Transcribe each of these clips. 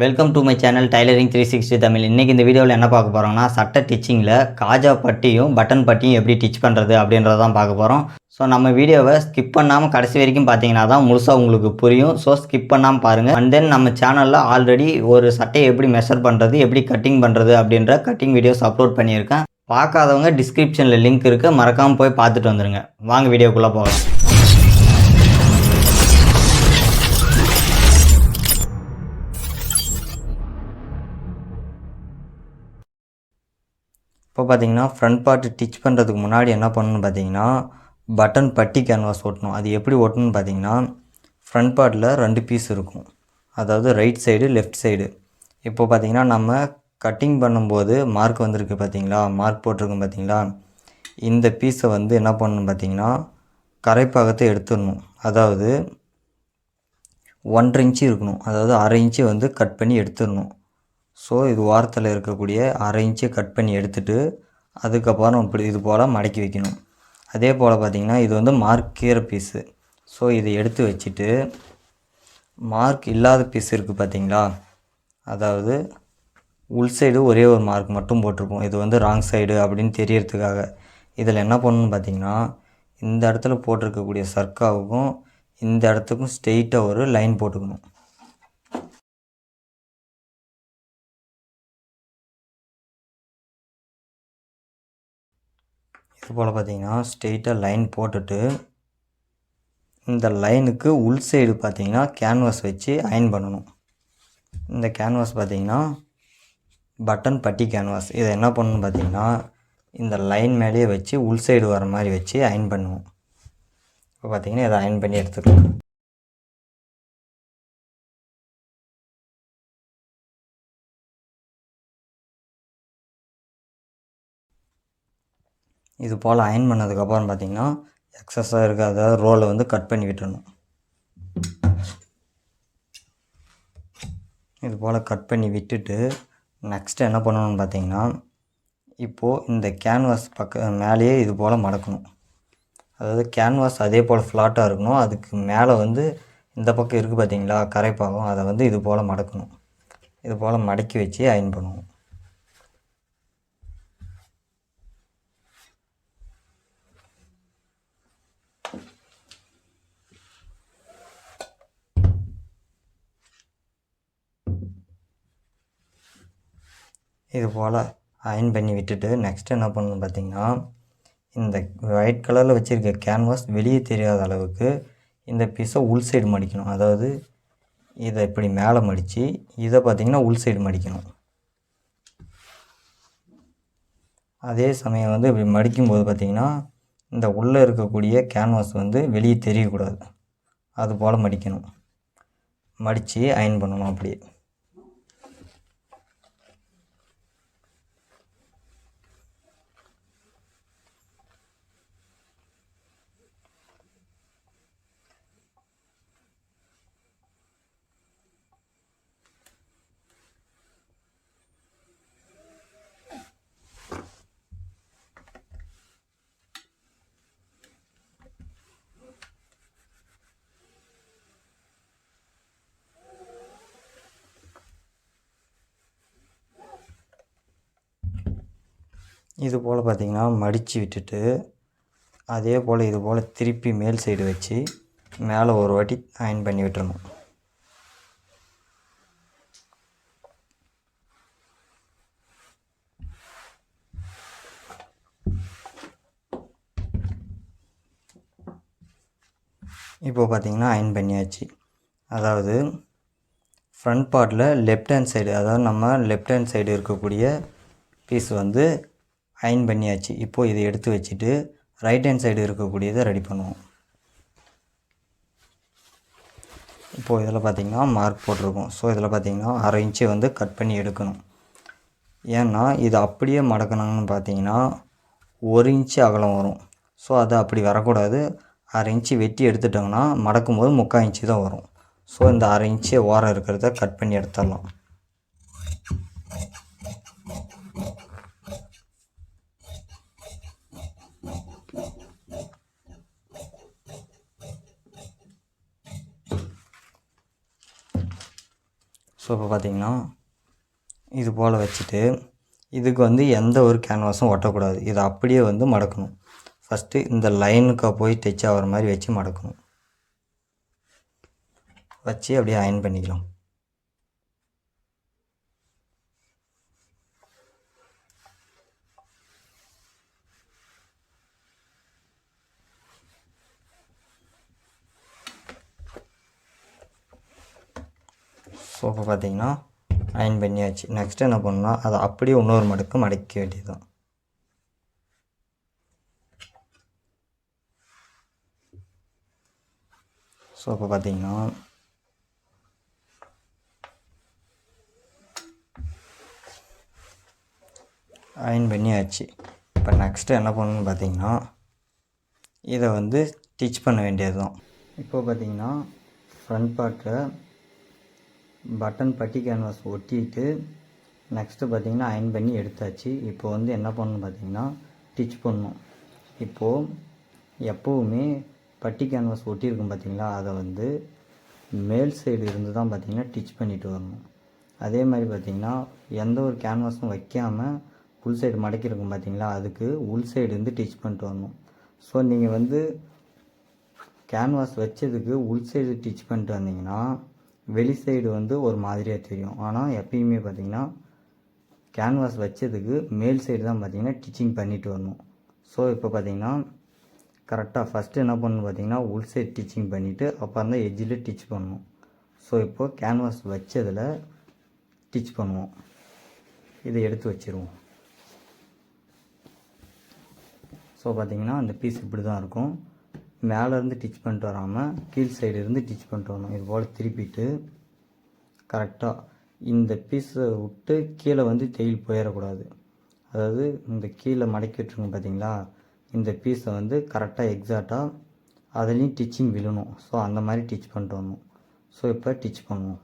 Welcome to my channel tailoring 360 Tamil. இன்றைக்கி இந்த வீடியோவில் என்ன பார்க்க போகிறோம்னா, சட்டை டிச்சிங்கில் காஜா பட்டியும் பட்டன் பட்டியும் எப்படி டிச் பண்ணுறது அப்படின்றத தான் பார்க்க போகிறோம். ஸோ நம்ம வீடியோவை ஸ்கிப் பண்ணாமல் கடைசி வரைக்கும் பார்த்தீங்கன்னா தான் முழுசாக உங்களுக்கு புரியும். ஸோ ஸ்கிப் பண்ணாமல் பாருங்கள். அண்ட் தென் நம்ம சேனலில் ஆல்ரெடி ஒரு சட்டையை எப்படி மெஷர் பண்ணுறது, எப்படி கட்டிங் பண்ணுறது அப்படின்ற கட்டிங் வீடியோஸ் அப்லோட் பண்ணியிருக்கேன். பார்க்காதவங்க டிஸ்கிரிப்ஷனில் லிங்க் இருக்குது, மறக்காமல் போய் பார்த்துட்டு வந்துடுங்க. வாங்க வீடியோக்குள்ளே போகலாம். இப்போ பார்த்தீங்கன்னா ஃப்ரண்ட் பார்ட் டிச் பண்ணுறதுக்கு முன்னாடி என்ன பண்ணணும்னு பார்த்தீங்கன்னா, பட்டன் பட்டி கேன்வாஸ் ஒட்டணும். அது எப்படி ஒட்டணும்னு பார்த்தீங்கன்னா, ஃப்ரண்ட் பார்ட்டில் 2 பீஸ் இருக்கும், அதாவது ரைட் சைடு லெஃப்ட் சைடு. இப்போ பார்த்தீங்கன்னா நம்ம கட்டிங் பண்ணும்போது மார்க் வந்திருக்கு பார்த்தீங்களா, மார்க் போட்டிருக்கும் பார்த்தீங்களா, இந்த பீஸை வந்து என்ன பண்ணணும் பார்த்தீங்கன்னா, கரைப்பாகத்தை எடுத்துடணும். அதாவது 1.5 இன்ச்சு இருக்கணும், அதாவது 1/2 இன்ச்சு வந்து கட் பண்ணி எடுத்துடணும். ஸோ இது ஓரத்தில் இருக்கக்கூடிய 1/2 இன்ச்சு கட் பண்ணி எடுத்துகிட்டு அதுக்கப்புறம் இப்படி இது போல் மடக்கி வைக்கணும். அதே போல் பார்த்திங்கன்னா இது வந்து மார்க் கீரை பீஸு. ஸோ இதை எடுத்து வச்சுட்டு மார்க் இல்லாத பீஸ் இருக்குது பார்த்திங்களா, அதாவது உள் சைடு ஒரே ஒரு மார்க் மட்டும் போட்டிருக்கும், இது வந்து ராங் சைடு அப்படின்னு தெரியறதுக்காக. இதில் என்ன பண்ணணும்னு பார்த்திங்கன்னா, இந்த இடத்துல போட்டிருக்கக்கூடிய சர்க்காவுக்கும் இந்த இடத்துக்கும் ஸ்ட்ரெயிட்டாக ஒரு லைன் போட்டுக்கணும். இது போல் பார்த்திங்கன்னா ஸ்ட்ரெயிட்டாக லைன் போட்டுட்டு இந்த லைனுக்கு உள் சைடு பார்த்திங்கன்னா கேன்வாஸ் வச்சு அயன் பண்ணணும். இந்த கேன்வாஸ் பார்த்திங்கன்னா பட்டன் பட்டி கேன்வாஸ். இதை என்ன பண்ணணும்னு பார்த்திங்கன்னா, இந்த லைன் மேலேயே வச்சு உள் சைடு வர மாதிரி வச்சு அயன் பண்ணுவோம். இப்போ பார்த்திங்கன்னா இதை அயன் பண்ணி எடுத்துக்கலாம். இது போல் அயன் பண்ணதுக்கப்புறம் பார்த்திங்கன்னா எக்ஸஸாக இருக்காத ரோலை வந்து கட் பண்ணி விட்டுறணும். இது போல் கட் பண்ணி விட்டுட்டு நெக்ஸ்ட்டு என்ன பண்ணணும்னு பார்த்திங்கன்னா, இப்போது இந்த கேன்வாஸ் மேலேயே இது போல் மடக்கணும். அதாவது கேன்வாஸ் அதே போல் ஃப்ளாட்டாக இருக்கணும், அதுக்கு மேலே வந்து இந்த பக்கம் இருக்குது பார்த்திங்களா கரைப்பாகம், அதை வந்து இது போல் மடக்கணும். இது போல் மடக்கி வச்சு அயன் பண்ணுவோம். இது போல் அயன் பண்ணி விட்டுட்டு நெக்ஸ்ட்டு என்ன பண்ணணும் பார்த்திங்கன்னா, இந்த ஒயிட் கலரில் வச்சுருக்க கேன்வாஸ் வெளியே தெரியாத அளவுக்கு இந்த பீஸை உள் சைடு மடிக்கணும். அதாவது இதை இப்படி மேலே மடித்து இதை பார்த்திங்கன்னா உள் சைடு மடிக்கணும். அதே சமயம் வந்து இப்படி மடிக்கும்போது பார்த்திங்கன்னா இந்த உள்ளே இருக்கக்கூடிய கேன்வாஸ் வந்து வெளியே தெரியக்கூடாது, அது போல் மடிக்கணும். மடித்து அயன் பண்ணணும் அப்படியே. இது போல் பார்த்திங்கன்னா மடித்து விட்டுட்டு அதே போல் இது போல் திருப்பி மேல் சைடு வச்சு மேலே ஒரு வாட்டி அயன் பண்ணி விட்டுறணும். இப்போது பார்த்திங்கன்னா அயன் பண்ணியாச்சு. அதாவது ஃப்ரண்ட் பார்ட்டில் லெஃப்ட் ஹேண்ட் சைடு, அதாவது நம்ம லெஃப்ட் ஹேண்ட் சைடு இருக்கக்கூடிய பீஸ் வந்து அயன் பண்ணியாச்சு. இப்போது இதை எடுத்து வச்சுட்டு ரைட் ஹேண்ட் சைடு இருக்கக்கூடியதை ரெடி பண்ணுவோம். இப்போது இதில் பார்த்திங்கன்னா மார்க் போட்டிருக்கோம். ஸோ இதில் பார்த்திங்கன்னா 1/2 இன்ச்சு வந்து கட் பண்ணி எடுக்கணும். ஏன்னா இது அப்படியே மடக்கணும்னு பார்த்திங்கன்னா 1 இன்ச்சு அகலம் வரும். ஸோ அது அப்படி வரக்கூடாது. 1/2 இன்ச்சு வெட்டி எடுத்துட்டோம்னா மடக்கும்போது 3/4 இன்ச்சு தான் வரும். ஸோ இந்த 1/2 இன்ச்சு ஓரம் இருக்கிறத கட் பண்ணி எடுத்துடலாம். ஸோ இப்போ பார்த்திங்கன்னா இது போல் வச்சுட்டு இதுக்கு வந்து எந்த ஒரு கேன்வாஸும் ஒட்டக்கூடாது. இதை அப்படியே வந்து மடக்கணும். ஃபஸ்ட்டு இந்த லைனுக்கு போய் டச் ஆகிற மாதிரி வச்சு மடக்கணும். வச்சு அப்படியே அயன் பண்ணிக்கலாம். ஸோ இப்போ பார்த்திங்கன்னா அயன் பண்ணியாச்சு. நெக்ஸ்ட்டு என்ன பண்ணணும்னா அதை அப்படியே இன்னொரு மடக்கு மடக்க வேண்டியது தான். ஸோ இப்போ பார்த்திங்கன்னா அயன் பண்ணியாச்சு. இப்போ நெக்ஸ்ட்டு என்ன பண்ணணும்னு பார்த்திங்கன்னா இதை வந்து ஸ்டிச் பண்ண வேண்டியது தான். இப்போ பார்த்திங்கன்னா ஃப்ரண்ட் பார்ட்டில் பட்டன் பட்டி கேன்வாஸ் ஒட்டிட்டு நெக்ஸ்ட்டு பார்த்திங்கன்னா அயன் பண்ணி எடுத்தாச்சு. இப்போ வந்து என்ன பண்ணணும் பார்த்திங்கன்னா ஸ்டிச் பண்ணணும். இப்போது எப்போவுமே பட்டி கேன்வாஸ் ஒட்டியிருக்கும் பார்த்திங்களா, அதை வந்து மேல் சைடு இருந்து தான் பார்த்திங்கன்னா ஸ்டிச் பண்ணிட்டு வரணும். அதே மாதிரி பார்த்திங்கன்னா எந்த ஒரு கேன்வாஸும் வைக்காமல் உள் சைடு மடக்கியிருக்கும் பார்த்திங்களா, அதுக்கு உள் சைடு இருந்து ஸ்டிச் பண்ணிட்டு வரணும். ஸோ நீங்கள் வந்து கேன்வாஸ் வச்சதுக்கு உள் சைடு ஸ்டிச் பண்ணிட்டு வந்தீங்கன்னா வெளி சைடு வந்து ஒரு மாதிரியாக தெரியும். ஆனால் எப்பயுமே பார்த்திங்கன்னா கேன்வாஸ் வச்சதுக்கு மேல் சைடு தான் பார்த்திங்கன்னா ஸ்டிச்சிங் பண்ணிட்டு வரணும். ஸோ இப்போ பார்த்திங்கன்னா கரெக்டாக ஃபஸ்ட்டு என்ன பண்ணணும் பார்த்திங்கன்னா உள் சைடு ஸ்டிச்சிங் பண்ணிவிட்டு அப்புறம் தான் எட்ஜில் ஸ்டிச் பண்ணணும். ஸோ இப்போது கேன்வாஸ் வச்சதில் ஸ்டிச் பண்ணுவோம். இதை எடுத்து வச்சுருவோம். ஸோ பார்த்திங்கன்னா அந்த பீஸ் இப்படி தான் இருக்கும். மேலேருந்து ஸ்டிச் பண்ணிட்டு வராமல் கீழ் சைடு இருந்து ஸ்டிச் பண்ணிட்டு வரணும். இது போல் திருப்பிட்டு கரெக்டாக இந்த பீஸை விட்டு கீழே வந்து தையல் போயிடக்கூடாது. அதாவது இந்த கீழே மடக்கி விட்டுருங்க பார்த்திங்களா, இந்த பீஸை வந்து கரெக்டாக எக்ஸாக்டாக அதுலேயும் ஸ்டிச்சிங் விழணும். ஸோ அந்த மாதிரி ஸ்டிச் பண்ணிட்டு வரணும். ஸோ இப்போ ஸ்டிச் பண்ணுவோம்.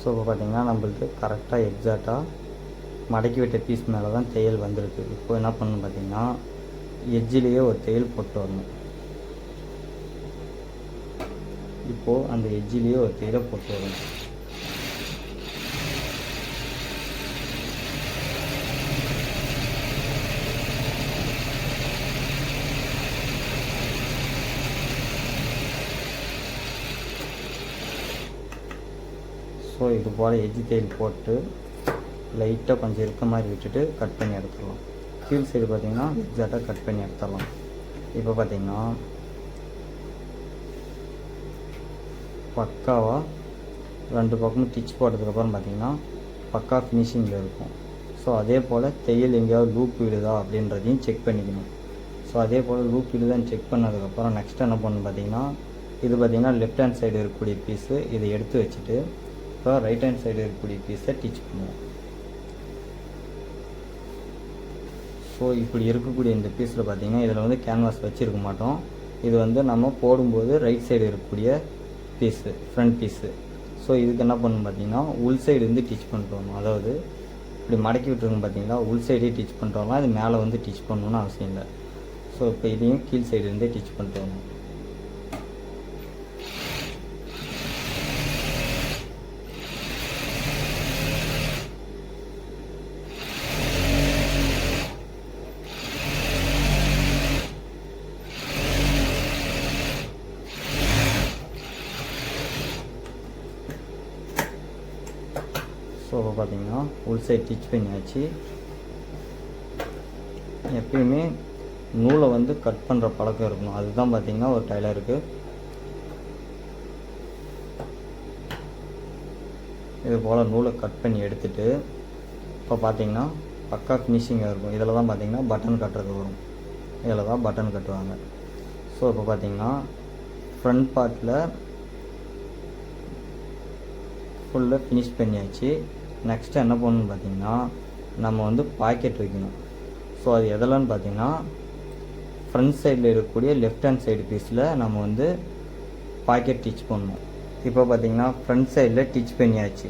ஸோ இப்போ பார்த்திங்கன்னா நம்மளுக்கு கரெக்டாக எக்ஸாக்டாக மடக்கி விட்ட பீஸ் மேலே தான் தையல் வந்திருக்கு. இப்போ என்ன பண்ணணும் பார்த்திங்கன்னா எட்ஜிலேயே ஒரு தையல் போட்டு வரணும். இப்போது அந்த எட்ஜிலேயே ஒரு தையலை போட்டு வரணும். ஸோ இது போல் எட்ஜி தையல் போட்டு லைட்டாக கொஞ்சம் இருக்க மாதிரி விட்டுட்டு கட் பண்ணி எடுத்துடலாம். கீழ் சைடு பார்த்திங்கன்னா எக்ஸாக்டாக கட் பண்ணி எடுத்துடலாம். இப்போ பார்த்திங்கன்னா பக்காவாக ரெண்டு பக்கமும் ஸ்டிச் போட்டதுக்கப்புறம் பார்த்திங்கன்னா பக்கா ஃபினிஷிங்கில் இருக்கும். ஸோ அதே போல் தையல் எங்கேயாவது லூப் விடுதா அப்படின்றதையும் செக் பண்ணிக்கணும். ஸோ அதே போல் லூப் விடுதான்னு செக் பண்ணதுக்கப்புறம் நெக்ஸ்ட் என்ன பண்ணணும் பார்த்திங்கன்னா இது பார்த்திங்கன்னா லெஃப்ட் ஹேண்ட் சைடு இருக்கக்கூடிய பீஸு இதை எடுத்து வச்சுட்டு இப்போ ரைட் ஹேண்ட் சைடு இருக்கக்கூடிய பீஸை ஸ்டிச் பண்ணுவோம். ஸோ இப்படி இருக்கக்கூடிய இந்த பீஸில் பார்த்திங்கன்னா இதில் வந்து கேன்வாஸ் வச்சுருக்க மாட்டோம். இது வந்து நம்ம போடும்போது ரைட் சைடு இருக்கக்கூடிய பீஸு ஃப்ரண்ட் பீஸு. ஸோ இதுக்கு என்ன பண்ணணும் பார்த்திங்கன்னா உள் சைடு இருந்து ஸ்டிச் பண்ணிட்டு வரணும். அதாவது இப்படி மடக்கி விட்டுருக்கோம் பார்த்திங்களா, உள் சைடே ஸ்டிச் பண்ணிட்டு வரலாம். இது மேலே வந்து ஸ்டிச் பண்ணணும்னு அவசியம் இல்லை. ஸோ இப்போ இதையும் கீழ் சைடு இருந்தே ஸ்டிச் பண்ணிட்டு வரணும். ஸோ இப்போ பார்த்திங்கன்னா உள் சைட் ஸ்டிச் பண்ணியாச்சு. எப்பயுமே நூலை வந்து கட் பண்ணுற பழக்கம் இருக்கணும். அதுதான் பார்த்திங்கன்னா ஒரு டைலருக்கு இது போல் நூலை கட் பண்ணி எடுத்துகிட்டு இப்போ பார்த்தீங்கன்னா பக்கா ஃபினிஷிங்காக இருக்கும். இதில் தான் பார்த்தீங்கன்னா பட்டன் கட்டுறது வரும். இதில் தான் பட்டன் கட்டுவாங்க. ஸோ இப்போ பார்த்தீங்கன்னா ஃப்ரண்ட் பார்ட்டில் ஃபுல்லாக ஃபினிஷ் பண்ணியாச்சு. நெக்ஸ்ட்டு என்ன பண்ணணும்னு பார்த்தீங்கன்னா நம்ம வந்து பாக்கெட் வைக்கணும். ஸோ அது எதெல்லாம்னு பார்த்தீங்கன்னா ஃப்ரண்ட் சைடில் இருக்கக்கூடிய லெஃப்ட் ஹேண்ட் சைடு பீஸில் நம்ம வந்து பாக்கெட் டிச் பண்ணணும். இப்போ பார்த்தீங்கன்னா ஃப்ரண்ட் சைடில் டிச் பண்ணியாச்சு.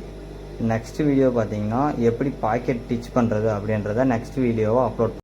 நெக்ஸ்ட் வீடியோ பார்த்தீங்கன்னா எப்படி பாக்கெட் டிச் பண்ணுறது அப்படின்றத நெக்ஸ்ட் வீடியோவை அப்லோட்